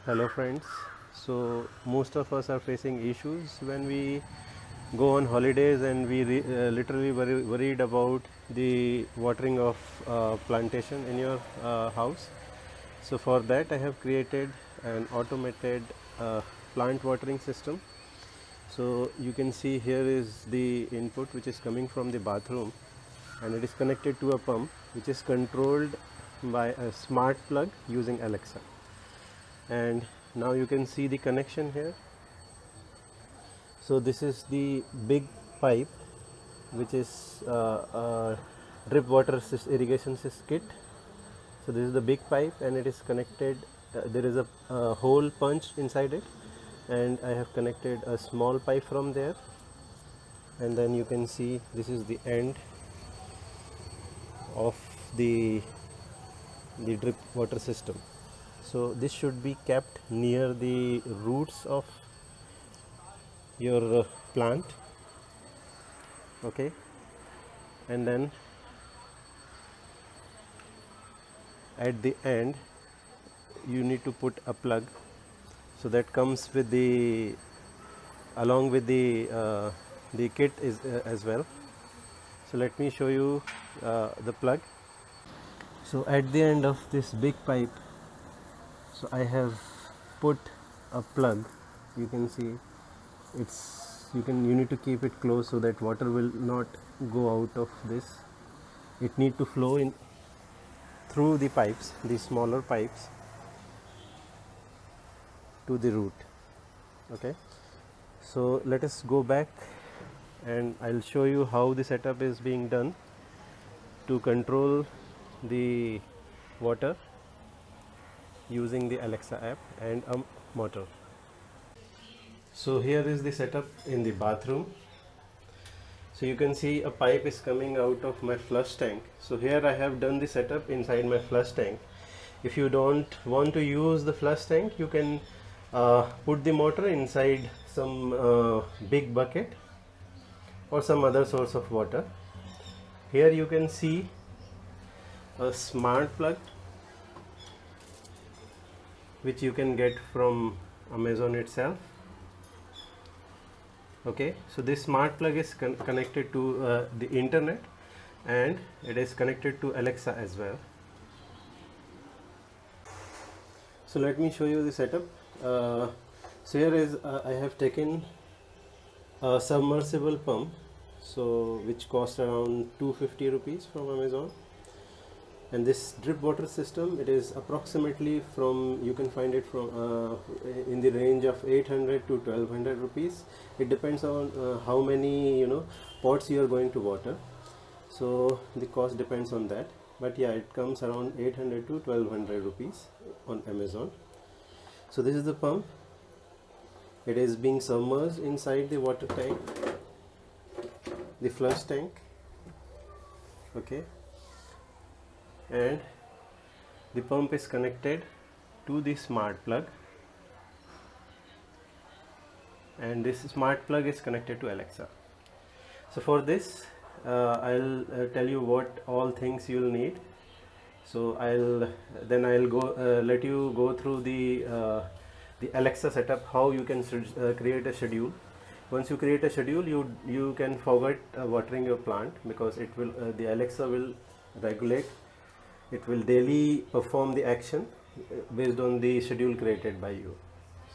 Hello friends. So most of us are facing issues when we go on holidays, and we literally worried about the watering of plantation in your house. So for that I have created an automated plant watering system. So you can see here is the input which is coming from the bathroom, and it is connected to a pump which is controlled by a smart plug using Alexa. And now you can see the connection here. So this is the big pipe which is drip water irrigation kit. So this is the big pipe, and it is connected. There is a hole punched inside it, and I have connected a small pipe from there. And then you can see this is the end of the drip water system. So this should be kept near the roots of your plant. Okay, and then at the end you need to put a plug, so that comes with the along with the kit is as well. So let me show you the plug. So at the end of this big pipe, so I have put a plug. You can see you need to keep it close so that water will not go out of this. It need to flow in through the pipes, the smaller pipes, to the root. Okay, so let us go back, and I'll show you how the setup is being done to control the water using the Alexa app and a motor. So here is the setup in the bathroom. So you can see a pipe is coming out of my flush tank. So here I have done the setup inside my flush tank. If you don't want to use the flush tank, you can put the motor inside some big bucket or some other source of water. Here you can see a smart plug which you can get from Amazon itself. Okay, so this smart plug is connected to the internet, and it is connected to Alexa as well. So let me show you the setup. So here is I have taken a submersible pump, so which cost around 250 rupees from Amazon. And this drip water system, it is approximately from, you can find it from in the range of 800 to 1200 rupees. It depends on how many pots you are going to water, so the cost depends on that. But yeah, it comes around 800 to 1200 rupees on Amazon. So this is the pump. It is being submerged inside the water tank, the flush tank. Okay, and the pump is connected to the smart plug, and this smart plug is connected to Alexa. So for this I'll tell you what all things you'll need. So I'll go let you go through the Alexa setup, how you can create a schedule. Once you create a schedule, you can forget watering your plant, because it will the Alexa will regulate. It will daily perform the action based on the schedule created by you.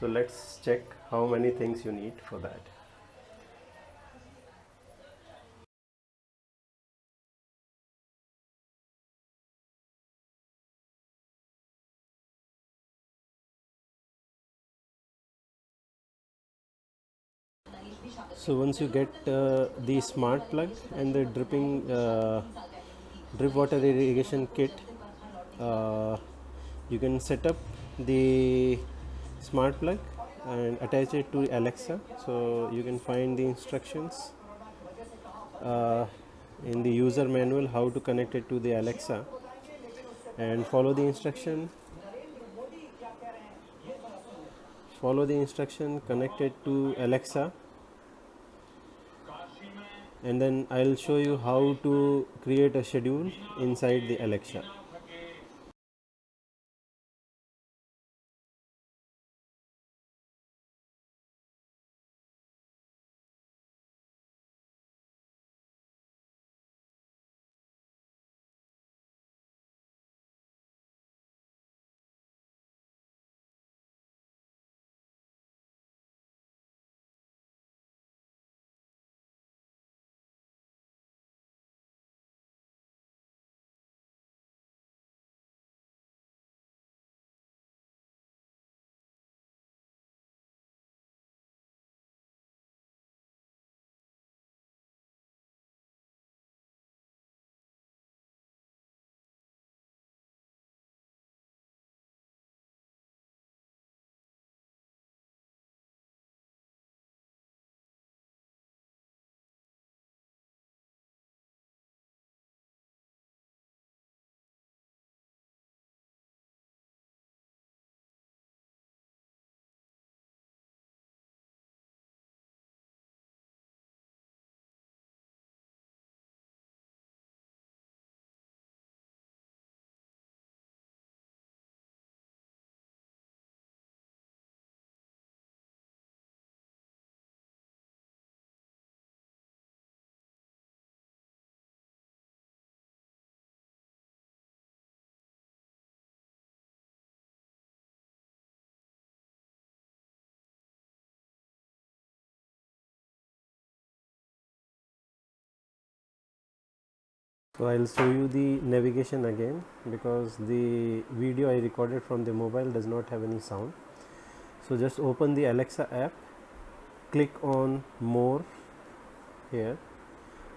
So let's check how many things you need for that. So once you get the smart plug and the drip water irrigation kit, you can set up the smart plug and attach it to Alexa. So you can find the instructions in the user manual how to connect it to the Alexa, and follow the instruction, connect it to Alexa, and then I'll show you how to create a schedule inside the Alexa. So I'll show you the navigation again, because the video I recorded from the mobile does not have any sound. So just open the Alexa app, click on more here,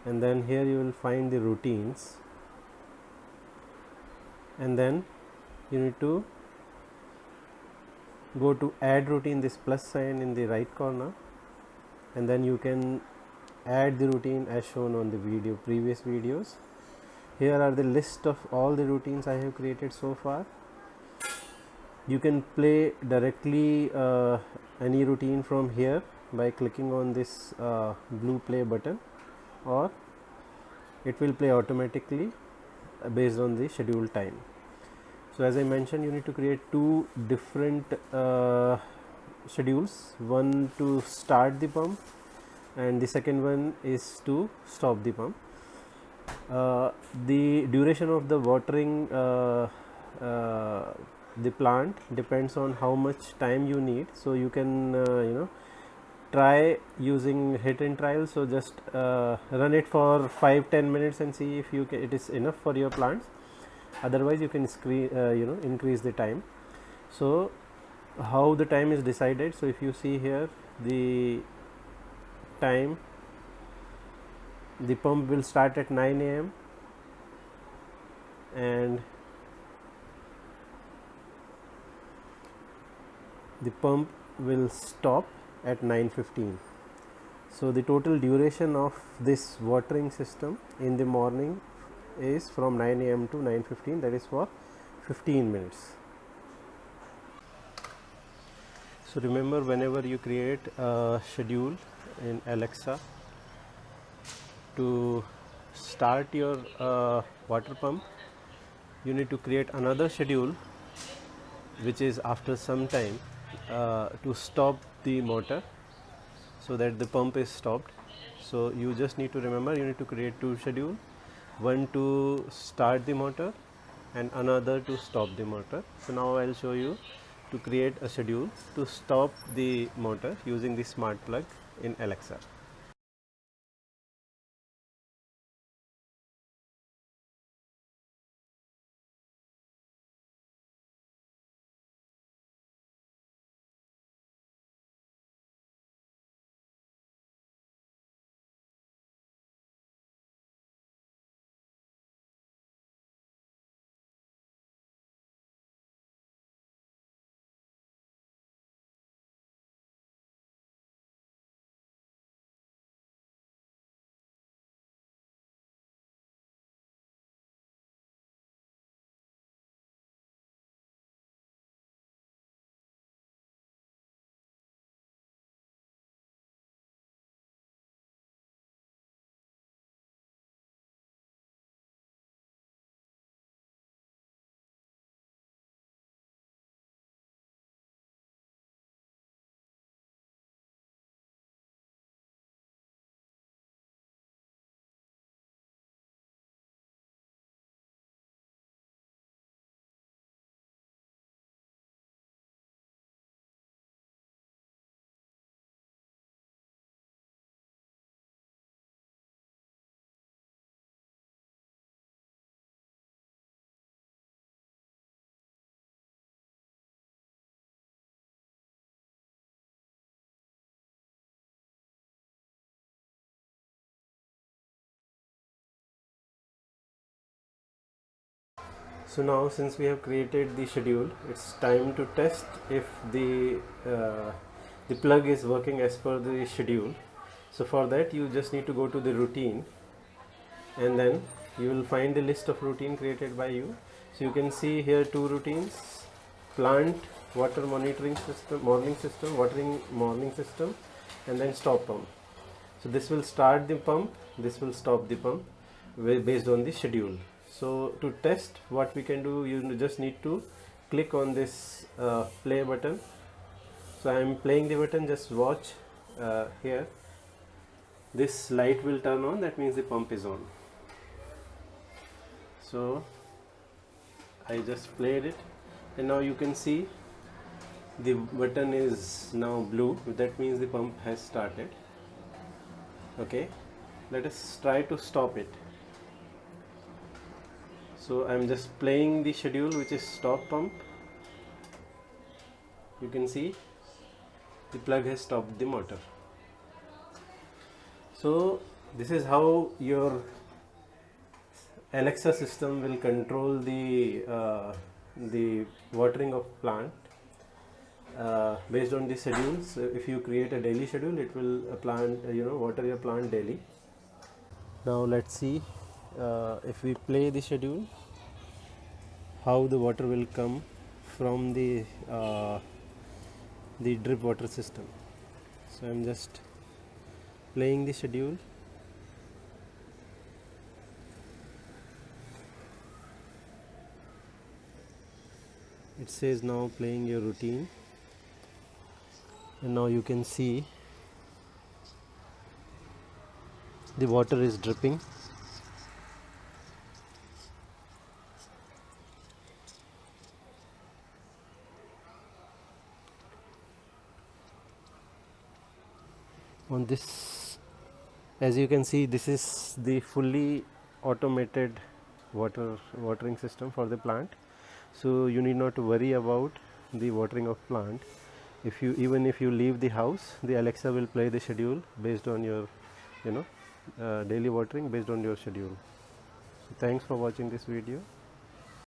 and then here you will find the routines, and then you need to go to add routine, this plus sign in the right corner, and then you can add the routine as shown on the previous videos. Here are the list of all the routines I have created so far. You can play directly any routine from here by clicking on this blue play button, or it will play automatically based on the schedule time. So as I mentioned, you need to create two different schedules, one to start the pump and the second one is to stop the pump. The duration of the watering the plant depends on how much time you need, so you can try using hit and trial. So just run it for 5-10 minutes and see if it is enough for your plants. Otherwise you can increase the time. So how the time is decided? So if you see here, the time, the pump will start at 9 a.m. and the pump will stop at 9:15. So the total duration of this watering system in the morning is from 9 a.m. to 9:15, that is for 15 minutes. So remember, whenever you create a schedule in Alexa to start your water pump, you need to create another schedule which is after some time to stop the motor, so that the pump is stopped. So you just need to remember, you need to create two schedules, one to start the motor and another to stop the motor. So now I'll show you to create a schedule to stop the motor using the smart plug in Alexa. So now, since we have created the schedule, it's time to test if the plug is working as per the schedule. So for that, you just need to go to the routine, and then you will find the list of routine created by you. So you can see here two routines: plant water monitoring system, watering morning system, and then stop pump. So this will start the pump, this will stop the pump based on the schedule. So to test, what we can do, you just need to click on this play button. So I am playing the button, just watch here. This light will turn on, that means the pump is on. So I just played it, and now you can see the button is now blue, that means the pump has started. Okay, let us try to stop it. So I'm just playing the schedule, which is stop pump. You can see the plug has stopped the motor. So this is how your Alexa system will control the watering of plant based on the schedules. So if you create a daily schedule, it will water your plant daily. Now let's see if we play the schedule, how the water will come from the drip water system. So I'm just playing the schedule. It says now playing your routine, and now you can see the water is dripping. On this, as you can see, this is the fully automated watering system for the plant. So you need not to worry about the watering of plant. Even if you leave the house, the Alexa will play the schedule based on your daily watering based on your schedule. So thanks for watching this video.